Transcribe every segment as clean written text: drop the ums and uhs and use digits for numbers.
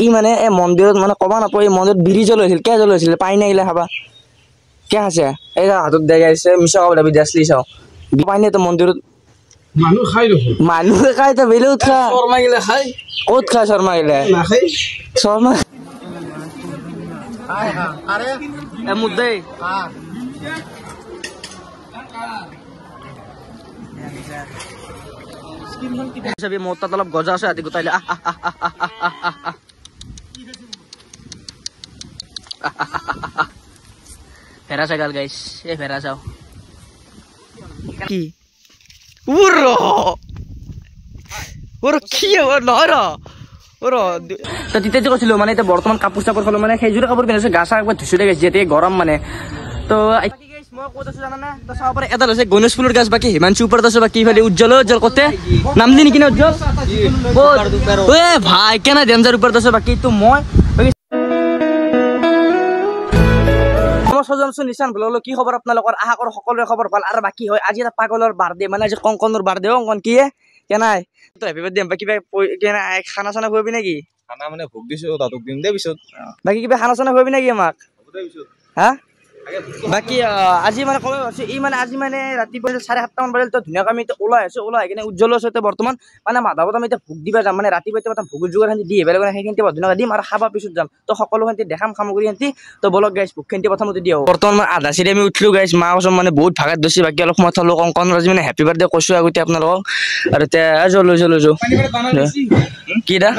ই মানে এই মন্দিৰত মানে কবা নাপায় এই মন্দিৰত বিৰি জ্বলাইছিল কিয় জ্বলাইছিল পাই নাগিলে খাবা কিয় আছে এই হাতত দেখাইছে মিছা কথা দাবি দাসলি চাও পাই নাই তো মন্দিৰত মানুহ খাই দেখোন মানুহে খাই তো বেলেগ খা শৰ্মা গিলা খাই ক'ত খা শৰ্মা গিলা নাখাই শৰ্মা আরে এ মুদ্দাই সবই মোটা তলব গজা আছে আদি গোটাইলে ফেরা সাগাল গাইস এ ফেরা যাও কি উরো ওর কি ও নরা ওর তো তিতে যে কইছিল মানে এটা বর্তমান কাপড় চাপড় হলো মানে খেজুর কাপড় কিনেছে গাছা একবার ধুসুতে গেছে যেতে গরম মানে তো গণেশ ফুলের গাছ বাকি হিমাংশু উপর আছে বাকি ফেলে উজ্জ্বল উজ্জ্বল করতে নাম দিনি কিনা উজ্জ্বল ভাই কেন ডেঞ্জার উপর আছে বাকি তো মই নিশান বলো কি খবৰ আপোনালোকৰ আশা কৰো সকলোৰে খবৰ ভাল আৰু বাকি হয় আজি এটা পাগলৰ বাৰ্থডে মানে আজি কংকনৰ বাৰ্থডে অংকন কি কেনাই তো হেপি বাৰ্থডে বাকি কিবা খানা চানা খুৱাবি নেকি খানা মানে ভোগ দিছো দাদুক দিম দে পিছত বাকি কিবা খানা চানা খুৱাবি নেকি আমাক হা বাকি আজি মানে কব ভাবছো ই মানে আজি মানে ৰাতিপুৱা 7:30 মান বাজিল তো ধুনীয়াকৈ আমি ওলাই আছো ওলাই কিনে উজ্জ্বল আছে বৰ্তমান মানে মাধৱত আমি ভোগ দিবা যাম মানে ৰাতিপুৱা এটা ভোগ যোগাৰ খান্তি দি বেলেগ সেইখিনি ধুনীয়াকৈ দিম আৰু খাবা পিছত যাম তো সকলো খান্তি দেখাম সামগ্ৰী খান্তি তো বলক গাইছ ভোগ খান্তি প্ৰথমতে দিওঁ বৰ্তমান আধা চিৰি আমি উঠিলো গাইছ মা কচম মানে বহুত ভাগাত দছি বাকি অলপ সময় থলো কংকনৰ আজি মানে হেপি বাৰ্থডে কৈছো আগতে আপোনালোকক আৰু এতিয়া জলো কি দা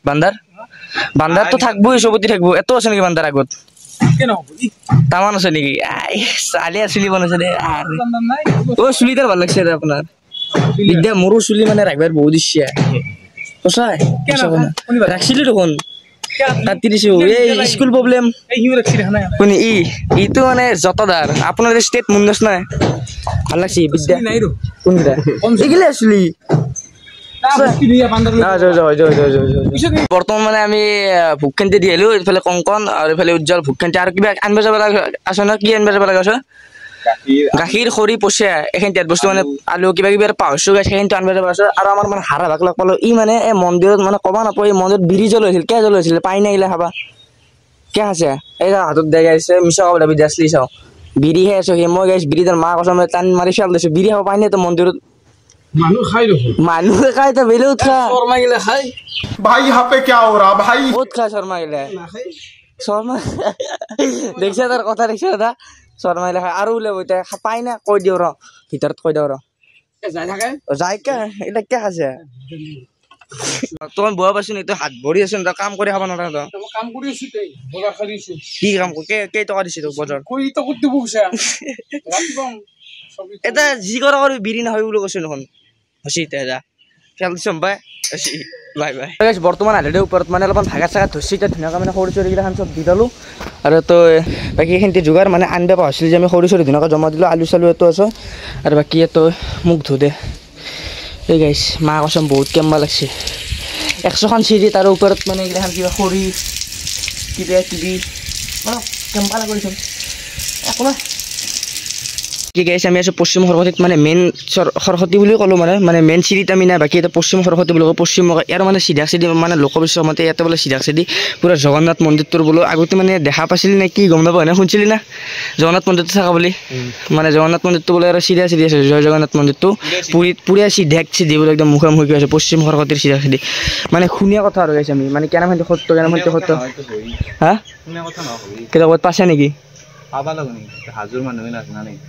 বান্দাৰ বান্দাৰটো থাকবই চবতি থাকবো এত আছে নেকি বান্দাৰ আগত তামান আছে নেকি চালিয়া চুলি বনাইছে দে ও চুলিটাৰ ভাল লাগছে আপোনাৰ বিদ্যা মোৰো চুলি মানে ৰাখবাৰ বহুত ইচ্ছা সঁচাই ৰাখছিলো দেখোন কাটি দিছো এই স্কুল প্ৰব্লেম কোন ইটো মানে যতদাৰ আপোনাৰ ষ্টেট মুণ্ডছ নাই ভাল লাগছে বিদ্যা কোনটা এইগিলা চুলি বৰ্তমান মানে আমি ভোগ খান্তি দি আহিলো এইফালে কংকন আৰু এইফালে উজ্জ্বল ভোগ খান্তি আৰু কিবা আনব যাব লগা আছে ন কি আনব যাব লগা আছে গাখীৰ খৰি পচিয়া এইখিনি বস্তু মানে আলু কিবা কিবি পাহৰিছো গাছ সেইখিনি আনব যাব আছে আৰু আমাৰ মানে হাৰা ভাগ লগ পালো ই মানে এই মন্দিৰত মানে কবা নাপায় এই মন্দিৰত বিৰি জ্বলাইছিল কিয় জ্বলাইছিল পাই নাগিলে খাবা কিয় আছে এই হাতত দেখাইছে মিছা কথা দাবি দাসলি চাও বিৰিহে আছো সেই মই গাইছ বিৰি তাৰ মা কচম টান মাৰি চাল দিছো বিৰি খাব পাই নাই তো মন্দিৰত মানুহ খাই দেখোন মানুহে খাই তো বেলেগ খা শৰ্মা গিলা খাই भाई यहाँ पे क्या हो रहा भाई বহুত খা শৰ্মা গিলা নাখাই শৰ্মা দেখছে তাৰ কথা দেখছে দাদা শৰ্মা গিলা খাই আৰু ওলাব এতিয়া পাই না কৈ দিওঁ ৰ ভিতৰত কৈ দিওঁ ৰ যাই থাকে যায় কে এটা কে আছে তোমাৰ বুয়া পাইছো নি তো হাত ভৰি আছে তো কাম কৰি খাব নোৱাৰা তো কাম কৰি আছো তই বজাৰ কৰি আছো কি কাম কেই টকা দিছে তোক বজাৰ কই তো কত দিব পইচা ৰাতিবাম এটা যি কৰা কৰি বিৰি নহয় বুলি কৈছো দেখোন হসি তেজা খেল দিছম বাই বাই বাই গাইছ বৰ্তমান আধা ওপৰত মানে অলপমান ভাগা চাগা ধৰছি এতিয়া ধুনীয়াকৈ মানে সৰু চৰিগিলাখান চব দি দালো আৰু তো বাকী এইখিনি যোগাৰ মানে আনিব পাহৰিছিল যে আমি সৰু চৰি ধুনীয়াকৈ জমা দিলোঁ আলু চালু এটো আছে আৰু বাকী এটো মুখ ধু দে এই গাইছ মা কচম বহুত কেম্বা লাগছে 100খন চিৰি তাৰ ওপৰত মানে এইগিলাখান কিবা খৰি কিবা কিবি মানে কেম্বা লাগিছে একো নাই কি গাইছ আমি আছো পশ্চিম সৰস্বতীত মানে মেইন সৰস্বতী বুলি ক'লো মানে মেইন চিৰিত আমি নাই বাকী এটা পশ্চিম সৰস্বতী বুলি কওঁ পশ্চিম ইয়াৰ মানে চিধা চিধি মানে লোকবিশ্বাস মতে ইয়াতে বোলে চিধা চিধি পুৰা জগন্নাথ মন্দিৰটোৰ বোলো আগতে মানে দেখা পাইছিলি নে কি গম নাপাওঁ শুনিছিলি না জগন্নাথ মন্দিৰটো থকা বুলি মানে জগন্নাথ মন্দিৰটো বোলে আৰু চিধা চিধি আছে জয় জগন্নাথ মন্দিৰটো পুৰা চিধা চিধি বোলে একদম মুখামুখি আছে পশ্চিম সৰস্বতীৰ চিধা চিধি মানে শুনিয়া কথা আৰু গাইছে আমি মানে কেনেমান সত্য হা কেইটা পাইছে নেকি পাবা লাগো নেকি হাজোৰ মানুহে নাজানা নেকি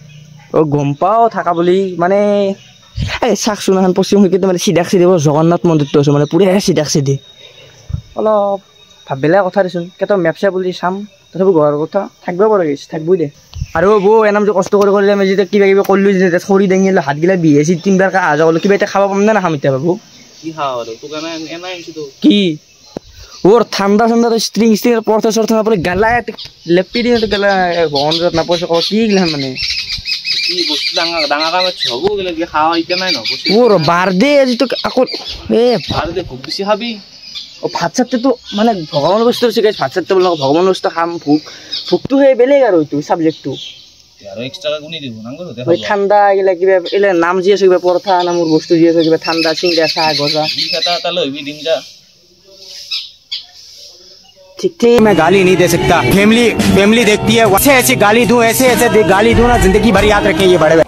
ও গম পাও থাকা বুলি মানে এই চাকচোন এখন পশ্চিম সৰস্বতীত মানে চিধা চিধি জগন্নাথ মন্দিৰটো আছে মানে পুৰা চিধা চিধি অলপ ভাবিলে কথা দেচোন কেইটা মেপ চাই বুলি চাম তথাপি ঘৰৰ কথা থাকিব পাৰে গৈছে থাকিবই দে আৰু বৌ এনাম যে কষ্ট কৰি আমি যেতিয়া কিবা কিবি কৰিলোঁ যেতিয়া খৰি দাঙিলোঁ হাতগিলা বিহেছি 3বাৰ অহা যোৱা কৰিলোঁ কিবা এতিয়া খাব পাম নে নাখাম এতিয়া বাবু কি খাওঁ আৰু তোক এনাই আনিছোঁ কি ওর ঠান্ডা ঠান্ডা স্ট্রিং স্ট্রিং পড়তে সরতে না পড়ে গালা লেপি দিয়ে গালা বন্ধ না পয়সা কি গিলাম মানে কি বস্তু ডাঙা কাম হব গেলে কি খাওয়া ইতে নাই ন ওর বার্থডে আজি তো আকো এ বার্থডে খুব বেশি খাবি ও ভাত চাতে তো মানে ভগবান বস্তু আছে গাইস ভাত চাতে বলা ভগবান বস্তু খাম ভুকটো হে বেলেগ আর ওইটো সাবজেক্টটো আৰু এক্সট্ৰা গুনি দিব নাংগো ওই ঠান্ডা গিলা কিবা এলে নাম জি আছে কিবা পরথা নামৰ বস্তু জি আছে কিবা ঠান্ডা চিংড়া চা গজা দি খাতা তা লইবি দিন যা ठीक ठीक मैं गाली नहीं दे सकता। फैमिली देखती है, ऐसे ऐसे गाली दूं, ऐसे ऐसे गाली दूं ना, जिंदगी भर याद रखें ये बड़े।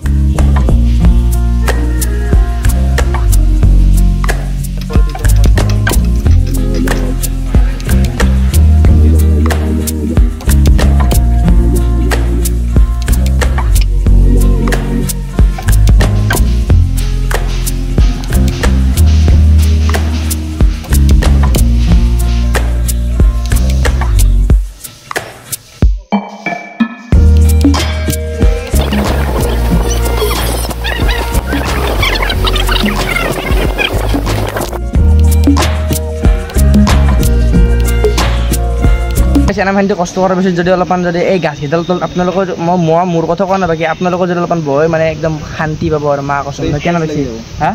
সেনাবাহিনীটো কষ্ট কৰাৰ পিছত যদি অলপমান যদি এই গাছকেইডাল তলত আপোনালোকৰ মই মোৰ কথা কোৱা নাই, বাকী আপোনালোকৰ যদি অলপমান বহে মানে একদম শান্তি পাব আৰু মা কচম কেনে পাইছে হা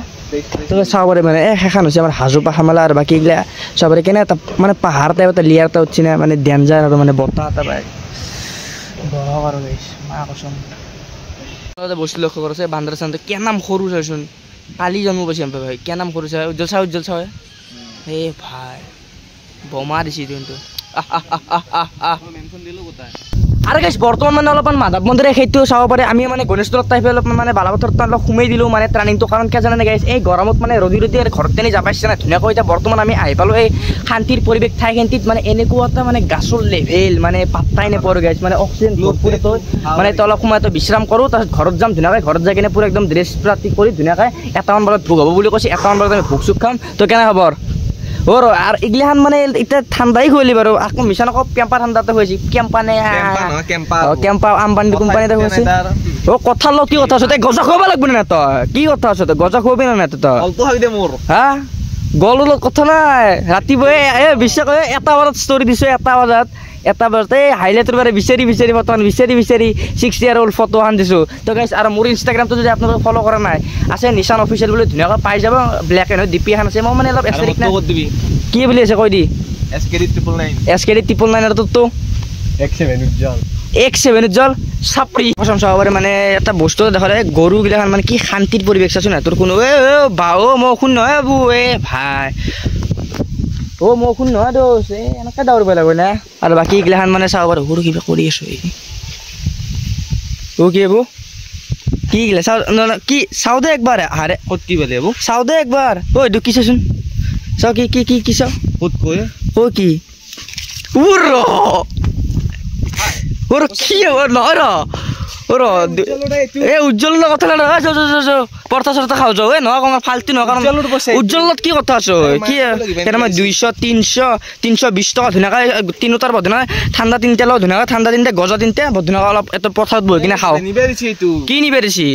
তো চাব পাৰে মানে সেইখন হৈছে আমাৰ হাজো পাহাৰমালা আৰু বাকী এইগিলা চাব পাৰে কেনে এটা মানে পাহাৰ টাইপ এটা লিয়াৰ এটা উঠছি না মানে ডেঞ্জাৰ আৰু মানে বতাহ এটা পায় বহক আৰু গাইছ মা কচম বস্তু লক্ষ্য কৰিছে বান্দৰ চান্দৰ কেনাম সৰু চাইচোন কালি জন্ম পাইছে ভাই কেনাম সৰু চাই উজ্জ্বল চাই হে ভাই বোমা দিছে কিন্তু আৰু গাইছ বৰ্তমান মানে অলপমান মাধৱ মন্দিৰে সেইটো চাব পাৰে আমি মানে গণেশ দৌলত টাইপে অলপমান মানে বালাপথৰ অলপ সোমাই দিলোঁ মানে ট্ৰানিংটো কাৰণ কিয় জানে গাইছ এই গৰমত মানে ৰ'দী ঘৰত তেনি যাব পাইছে না ধুনীয়াকৈ এতিয়া বৰ্তমান আমি আহি পালোঁ এই শান্তিৰ পৰিৱেশ ঠাইখিনিত মানে এনেকুৱা এটা মানে গাছৰ লেভেল মানে পাত্তাই নোপোৱা গাইছ মানে অক্সিজেন ভৰপূৰটো মানে অলপ সময় বিশ্ৰাম কৰোঁ তাৰপিছত ঘৰত যাম ধুনীয়াকৈ ঘৰত যাই কিনে পুৰা একদম ড্ৰেছ পাতি কৰি ধুনীয়াকৈ 1টামান বজাত ভোগ হ'ব বুলি কৈছে 1টামান বজাত আমি ভোগ চোগ খাম তো কেনে খবৰ আৰু এইগিলাখান মানে এতিয়া ঠাণ্ডাই খুৱালি বাৰু আকৌ মিছা নকওঁ কেম্পা ঠাণ্ডাতে হৈছে কেম্পা আম্বানী কোম্পানীতে হৈছে কথা লওঁ কি কথা আছে তই গজা খুৱাব লাগব নে তই কি কথা আছে তই গজা খুৱাবি নে তই হা গলৰ লগত কথা নাই ৰাতিপুৱাই বিশ্বাস কৰে 1টা বজাত ষ্টৰি দিছোঁ 1টা বজাত এই হাইলাইটৰ বাৰে বিচাৰি বৰ্তমান বিচাৰি 6 year old ফটো এখন দিছোঁ তো গাইছ আৰু মোৰ ইনষ্টাগ্ৰামটো যদি আপোনালোকে ফ'ল' কৰা নাই আছে নিশান অফিচিয়েল বুলি ধুনীয়াকৈ পাই যাব ব্লেক এণ্ড হোৱাইট ডিপি এখন আছে মই মানে অলপ এষ্টেৰিক নাই কি বুলি আছে কৈ দি SKD 999 আৰু তোৰটো X7 উজ্জ্বল চাপৰি পচন্দ চাব পাৰে মানে এটা বস্তু দেখালে গৰুগিলাখান মানে কি শান্তিৰ পৰিৱেশ চাচোন না তোৰ কোনো মই শুন নহয় বু ভাই মই শুন নহয় দোষ এনেকৈ দৌৰিব লাগিব না আৰু বাকী এইগিলাখান মানে চাব পাৰোঁ সৰু কিবা কৰি আছোঁ কি হব কি গিলা চাও কি চাও দে একবাৰ আৰে ক'ত কি বোলে হব চাও দে একবাৰ এইটো কি চাচোন চাও কি চাও ক'ত কৈ কি কি হ'ব নহয় উজ্জ্বল কথা পৰঠা চৰঠা খাওঁ যাওঁ নহয় কওঁ ফাল্টু নহয় কাৰণ উজ্জ্বলত কি কথা আছো কি মই 200-320 টকা ধুনীয়াকৈ 3টাৰ বধুনীয়া ঠাণ্ডা 3টা লওঁ ধুনীয়াকৈ ঠাণ্ডা 3টা গজা 3টা ধুনীয়াকৈ অলপ এটা পথাৰত বহি কিনে খাওঁ কি নিবেৰিছি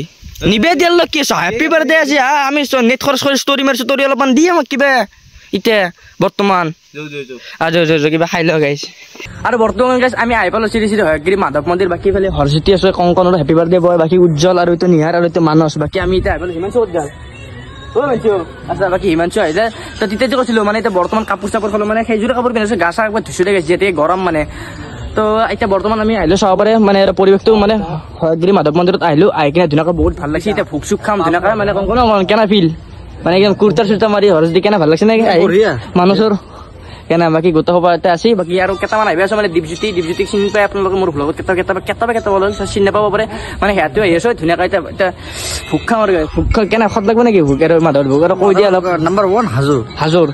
নিবে দিয়াৰ লগ কি আছো হেপী বাৰ্থডে আজি আমি নেট খৰচ কৰি ষ্টৰি মাৰিছোঁ ষ্টৰি অলপমান দিয়ে মোক কিবা এতিয়া বৰ্তমান কিবা খাই লওঁ গাইছ আৰু বৰ্তমান গাইছ আমি আহি পালোঁ শ্ৰী হয়গ্ৰী মাধৱ মন্দিৰ বাকী ফালে হৰজ্যোতি আছোঁ কংকনৰ হেপী বাৰ্থডে বয় বাকী উজ্জ্বল আৰু এইটো নিহাৰ আৰু এইটো মানস বাকী আমি এতিয়া আহি পালোঁ হিমাংশু ক'ত গ'ল হিমাংশু আচ্ছা বাকী হিমাংশু আহিছে তো তেতিয়াতো কৈছিলোঁ মানে এতিয়া বৰ্তমান কাপোৰ চাপোৰ খালোঁ মানে সেইযোৰে কাপোৰ পিন্ধিছোঁ গা চা একবাৰ ধুচুৰে গাইছে যেতিয়া গৰম মানে তো এতিয়া বৰ্তমান আমি আহিলোঁ চাব পাৰে মানে পৰিৱেশটো মানে হয়গ্ৰী মাধৱ মন্দিৰত আহিলোঁ আহি কিনে ধুনীয়াকৈ বহুত ভাল লাগিছে এতিয়া ভোগ চোগ খাম ধুনীয়াকৈ মানে কংকনৰ কেনে ফিল মানে একদম কুৰ্তা চুৰ্তা মাৰি হৰজ্যোতি কেনে ভাল লাগছে নে মানুহৰ কেনে বাকী গোটা সভা এটা আছে বাকী আৰু কেইটামান আহিব আছে মানে দীপজ্যোতিক চিনি পাই আপোনালোকে মোৰ ভ্লগত কেতিয়াবা চিনি নাপাব পাৰে মানে সিহঁতেও আহি আছে ধুনীয়াকৈ এতিয়া ভোগ খাম আৰু ভোগ কেনে সদ লাগব নেকি ভোগ আৰু মাধৱ ভোগ আৰু কৈ দিয়া অলপ number 1 হাজোৰ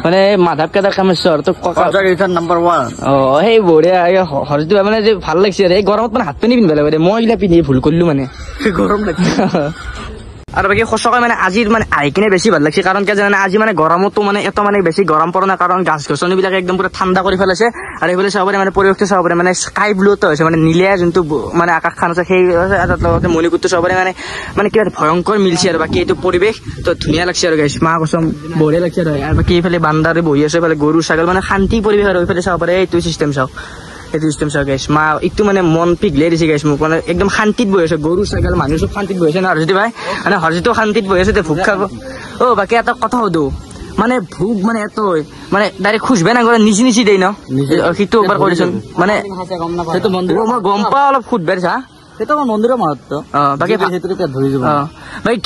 মানে মাধৱ কেদাৰ কামেশ্বৰ তো number 1 সেই বঢ়িয়া হৰজ্যোতি মানে যে ভাল লাগিছে এই গৰমত মানে হাত পানী পিন্ধিব লাগে মই এইগিলা পিন্ধি ভুল কৰিলোঁ মানে গৰম লাগিছে আৰু বাকী সঁচাকৈ মানে আজিৰ মানে আহি কিনে বেছি ভাল লাগিছে কাৰণ কি জানে আজি মানে গৰমতো মানে এত মানে বেছি গৰম পৰা নাই কাৰণ গাছ গছনিবিলাকে একদম পুৰা ঠাণ্ডা কৰি পেলাইছে আৰু এইফালে চাব পাৰে মানে পৰিৱেশটো চাব পাৰে মানে স্কাই ব্লুটো হৈছে মানে নীলা যোনটো মানে আকাশখন আছে সেই লগতে মণিকুটটো চাব পাৰে মানে কিবা ভয়ংকৰ মিলছে আৰু বাকী এইটো পৰিৱেশ তো ধুনীয়া লাগছে আৰু গাইছ মা কচম বঢ়িয়া লাগছে আৰু বাকী এইফালে বান্দাৰে বহি আছে এইফালে গৰু ছাগল মানে শান্তি পৰিৱেশ আৰু এইফালে চাব পাৰে এইটো চিষ্টেম চাওঁ এইটো চিষ্টেম চাওঁ গাইছ মা এইটো মানে মন পিঘলাই দিছে গাইছ মোক মানে একদম শান্তিত বহি আছে গৰু ছাগল মানুহ চব শান্তিত বহি আছে না হৰজ্যোতি ভাই মানে হৰজ্যোতিও শান্তিত বহি আছে ভোগ খাব বাকী এটা কথা সুধো মানে ভোগ মানে এত মানে ডাইৰেক্ট খুজবে না কৰে নিচি দেই ন সিটো একবাৰ কৰিছোন মানে মই গম পাওঁ অলপ সুধবে চা সেইটো আমাৰ মন্দিৰৰ মাহাত্য বাকী সেইটো পেট ধৰি যাব বাকী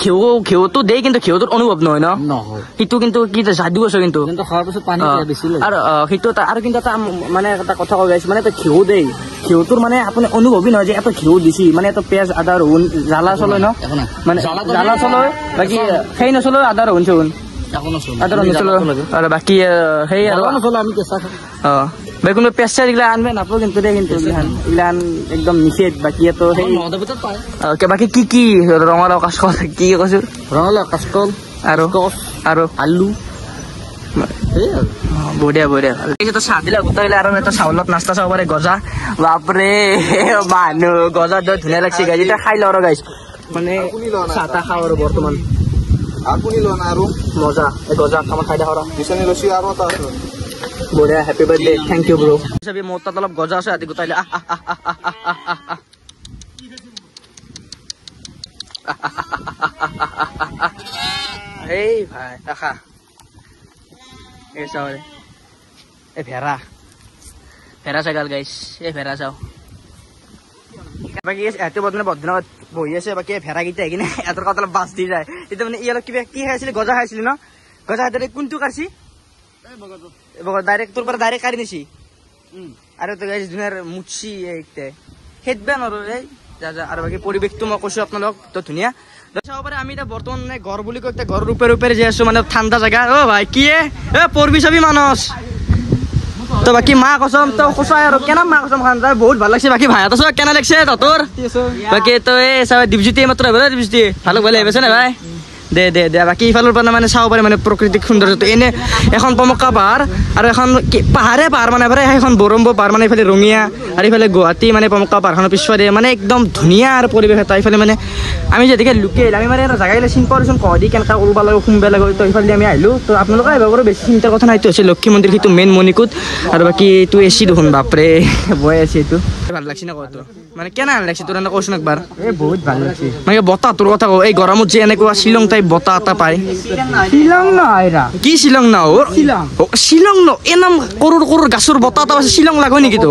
ঘেউটো দেই কিন্তু ঘেউটোৰ অনুভৱ নহয় ন নহয় সেইটো কিন্তু কি যাদু আছে কিন্তু খোৱাৰ পিছত পানী বেছি লাগে আৰু সেইটো আৰু কিন্তু এটা মানে এটা কথা কৈ গাইছো মানে এটা ঘেউ দেই ঘেউটোৰ মানে আপুনি অনুভৱী নহয় যে এটা ঘেউ দিছি মানে এটা পেঁয়াজ আদা ৰহুন জ্বালা চলয় ন মানে জ্বালা চলয় বাকী সেই নচলয় আদা ৰহুন চহুন আদা ৰহুন নচলয় আৰু বাকী সেই আৰু আমি কেঁচা বাকী কোনো পেঁয়াজ চেয়াজ এইগিলা আনবে নাপাব কিন্তু দেই কিন্তু এইগিলান একদম নিষেধ বাকী তো সেই বাকী কি কি ৰঙালাও কাচকল কি কৈছো ৰঙালাও কাচকল আৰু আৰু আলু বঢ়িয়া বঢ়িয়া চাহ দিলে গোটাইলে আৰু এটা চাউলত নাস্তা চাব পাৰে গজা বাপৰে মানুহ গজা দৈ ধুনীয়া লাগছে গাইজ এতিয়া খাই লওঁ আৰু গাইজ মানে চাহ তাহ খাওঁ আৰু বৰ্তমান আপুনি লোৱা না আৰু মজা এই গজা খামান খাই থাকোঁ বিচনী লছি আৰু এটা আছে বঢ়িয়া হেপী বাৰ্থডে থেংক ইউ ব্ৰ চাবি মোৰ তাত অলপ গজা আছে ৰাতি গোটাইলে এই ভাই আখা এই চাও এই ভেড়া ছাগাল গাইছ এই ভেড়া চাও বাকী এতে বৰ্তমানে বদনামত বহি আছে বাকী ভেড়া কেইটা কিনে এটাৰ কথা অলপ বাছ দি যায় তেতিয়া মানে ই অলপ কিবা কি খাইছিলি গজা খাইছিলি ন গজা খাইতে কোনটো কাটছি ডাইৰেক্ট তোৰ পৰা ডাইৰেক্ট কাঢ়ি নিছি আৰু তো গাইছ ধুনীয়াৰ মুচি এইতে সেইদবা নৰো এই যা যা আৰু বাকী পৰিৱেশটো মই কৈছো আপোনালোক তো ধুনীয়া চাব পাৰে আমি এতিয়া বৰ্তমান ঘৰ বুলি কৈ ঘৰৰ ওপৰে যে আছো মানে ঠাণ্ডা জেগা অ ভাই কি পঢ়বি চাবি মানস তো বাকী মা কচম তো সঁচাই আৰু কেনে মা কচম খান বহুত ভাল লাগছে বাকী ভাই এটা কেনে লাগছে তহঁতৰ বাকী তো এই চাব দীপজ্যোতি মাত্ৰ দীপজ্যোতি ভালো ভালে আহিছে নে ভাই দে দে দে বাকী ইফালৰ পৰা মানে চাব পাৰে মানে প্ৰাকৃতিক সৌন্দৰ্যটো এনে এখন পমক্কা পাহাৰ আৰু এখন পাহাৰে পাহাৰ মানে সেইখন বৰম্ব পাহাৰ মানে এইফালে ৰঙিয়া আৰু এইফালে গুৱাহাটী মানে পমক্কা পাহাৰখনৰ পিছফালে মানে একদম ধুনীয়া আৰু পৰিৱেশ এটা এইফালে মানে আমি যেতিয়াকৈ লোকেল আমি মানে জেগাবিলাক চিনি পাওঁচোন কহদি কেনেকৈ কৰিব লাগে শুনব লাগে তো এইফালে আমি আহিলোঁ তো আপোনালোকে আহিব পাৰোঁ বেছি চিন্তাৰ কথা নাই এইটো হৈছে লক্ষী মন্দিৰ সেইটো মেইন মণিকোট আৰু বাকী এইটো এচি দেখোন বাপৰে বৈ আছে এইটো ভাল লাগছে না কতো মানে কেনে ভাল লাগছে তোৰ এনে কৈছোন একবাৰ এই বহুত ভাল লাগছে মানে বতাহ তোৰ কথা কওঁ এই গৰমত যে এনেকুৱা শ্বিলং টাইপ বতাহ এটা পায় শ্বিলং নহয় কি শ্বিলং না শ্বিলং ন এই নাম কৰোৰ গাছৰ বতাহ এটা আছে শ্বিলং লাগে নেকি তো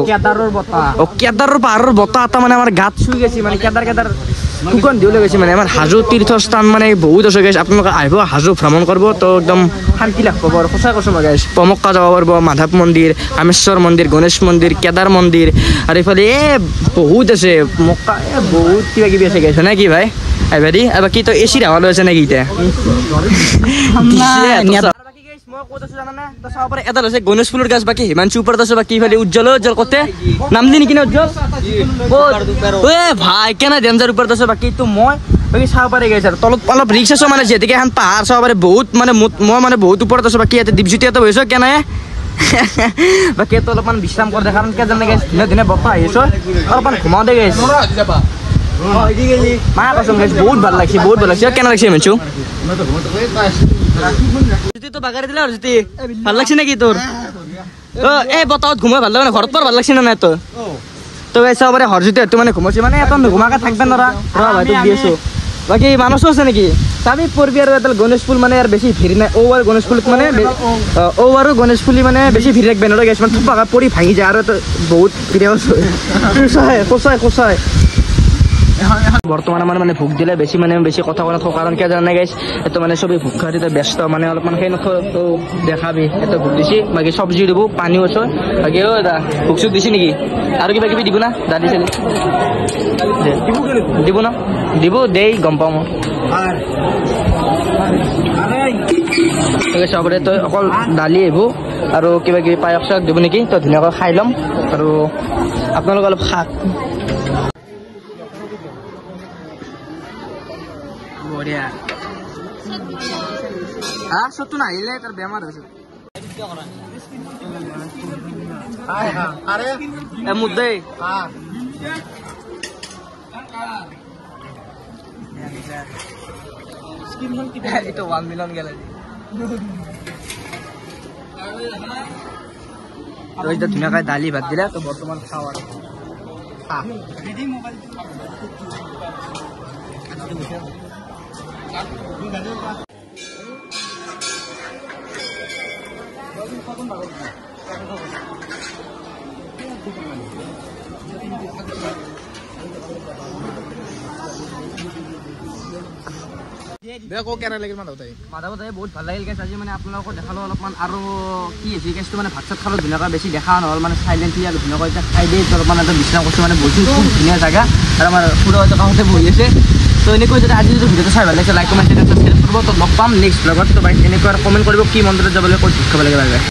কেদাৰৰ পাহাৰৰ বতাহ এটা মানে আমাৰ গাত চুই গৈছে মানে কেদাৰ সুগন্ধ দিবলৈ গৈছে মানে আমাৰ হাজো তীৰ্থস্থান মানে বহুত আছে গাইছ আপোনালোকে আহিব হাজো ভ্ৰমণ কৰিব তো একদম শান্তি লাভ পাব আৰু সঁচা কৈছোঁ মই গাইছ পমক্কা যাব পাৰিব মাধৱ মন্দিৰ কামেশ্বৰ মন্দিৰ গণেশ মন্দিৰ কেদাৰ মন্দিৰ আৰু এইফালে বহুত আছে মক্কা বহুত কিবা কিবি আছে গাইছ নে কি ভাই আহিবা দি আৰু বাকী তো এচিৰ হাৱা লৈ আছে নেকি এতিয়া মই ক'ত আছো জানানে তো চাব পাৰে এটা আছে গণেশ ফুলৰ গাছ বাকী হিমাংশু ওপৰত আছে বাকী ইফালে উজ্জ্বল কতে নাম দি নেকি উজ্জ্বল ভাই কেনে ডেঞ্জাৰ ওপৰত আছে বাকী তো মই বাকী চাব পাৰে গাইছ আৰু তলত অলপ ৰিক্স আছো মানে যিহেতুকে এখন পাহাৰ চাব পাৰে বহুত মানে মই মানে বহুত ওপৰত আছো বাকী ইয়াতে দীপজ্যোতি এটা বহিছোঁ কেনে বাকী ইয়াতে অলপমান বিশ্ৰাম কৰি দেখা কাৰণ কেনে গাইছ ধুনীয়া ধুনীয়া বতাহ আহিছোঁ অলপমান ঘুমাও দে গাইছ মা কচম গাইছ বহুত ভাল লাগছে কেনে লাগছে হিমাংশু তো বাগাৰে দিলা আৰু জ্যোতি ভাল লাগছে নেকি তোৰ এই বতাহত ঘুমাই ভাল লাগে ঘৰত ভাল লাগছে নে নাই তোৰ তো গাইছ চাব পাৰে হৰজ্যোতি হয়তো মানে ঘুমাইছে মানে এটা নুঘুমাকে থাকবে নৰা ভাই তোক দি আছো বাকী মানসো আছে নেকি চাবি পঢ়বি আৰু এটা গণেশ ফুল মানে বেছি ভিৰ নাই আৰু গণেশ ফুলত মানে আৰু গণেশ ফুলি মানে বেছি ভিৰ ৰাখবে নৰা গাইছ মানে থোপা পৰি ভাঙি যায় আৰু বহুত ভিৰ সঁচাই বৰ্তমান আমাৰ মানে ভোক দিলে বেছি কথা কোৱা নথওঁ কাৰণ কিয় জানে গাইছ এইটো মানে চবেই ভোক খাওঁতে ব্যস্ত মানে অলপমান সেই নথওঁ দেখাবি এইটো ভোক দিছি বাকী চব্জি দিব পানীও আছে বাকী দা ভোক চোক দিছি নেকি আৰু কিবা কিবি দিব না দালি চালি দিব ন দিব দেই গম পাওঁ মই চবৰে তই অকল দালি আহিব আৰু কিবা কিবি পায়স চায়স দিব নেকি তই ধুনীয়াকৈ খাই ল'ম আৰু আপোনালোকে অলপ শাক বঢ়িয়া চবটো নাহিলে তাৰ বেমাৰ হৈছে মুদ্দাই এইটো 1 মিলিয়ন গেলে ধুনীয়াকৈ দালি ভাত দিলে তো বৰ্তমান খাওঁ আৰু দেখো কেনে লাগিল মাধৱ তাই মাধৱ দাই বহুত ভাল লাগিল গেছ আজি মানে আপোনালোকক দেখালোঁ অলপমান আৰু কি হৈছে গেছটো মানে ভাত চাত খালোঁ ধুনীয়াকৈ বেছি দেখা নহ'ল মানে চাইলেণ্টলি আৰু ধুনীয়াকৈ এতিয়া খাই দিয়ে অলপমান এটা বিশ্ৰাম কৰিছোঁ মানে বহিছোঁ খুব ধুনীয়া জেগা আৰু আমাৰ ফুৰা কাষতে বহি আছে তো এনেকৈ যদি আজি যদি ভিডিঅ'টো চাই ভাল লাগিছে লাইক কমেণ্ট শ্বেয়াৰ কৰিব তো লগ পাম নেক্সট ব্লগত তো বাইক এনেকৈ আৰু কমেণ্ট কৰিব কি মন্দিৰত যাব লাগে ক'ত খাব লাগে বাইক